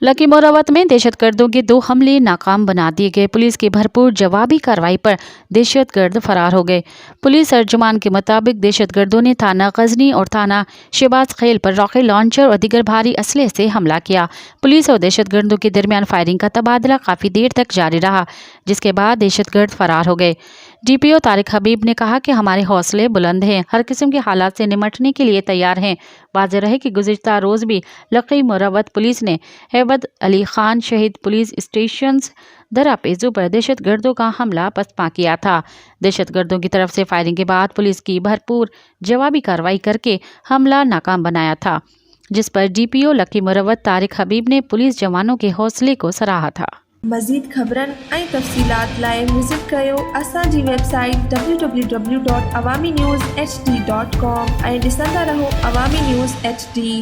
Lucky मोरावत में दहशतगर्दों के 2 हमले नाकाम बना दिए गए। पुलिस की भरपूर जवाबी कार्रवाई पर दहशतगर्द फरार हो गए। पुलिस अर्जुमान के मुताबिक दहशतगर्दों ने थाना गजनी और थाना शहबाज खेल पर रॉकेट लॉन्चर और दीगर भारी असलहे से हमला किया। पुलिस और दहशतगर्दों के दरमियान फायरिंग का तबादला काफ़ी देर तक जारी रहा, जिसके बाद दहशतगर्द फरार हो गए। DPO तारिक हबीब ने कहा कि हमारे हौसले बुलंद हैं, हर किस्म के हालात से निमटने के लिए तैयार हैं। वाज़ेह रहे कि गुज़िश्ता रोज़ भी लकी मोरावत पुलिस ने हैबत अली खान शहीद पुलिस स्टेशन दरा पेजू पर दहशतगर्दों का हमला पसपा किया था। दहशतगर्दों की तरफ से फायरिंग के बाद पुलिस की भरपूर जवाबी कार्रवाई करके हमला नाकाम बनाया था, जिस पर DPO लकी मोरावत तारिक हबीब ने पुलिस जवानों के हौसले को सराहा था। मज़ीद ख़बरन ऐं तफ़सीलात लाइ विज़िट कयो असांजी वेबसाइट www.awamiNewsHD.com ऐं ॾिसंदा रहो अवामी न्यूज़ HD।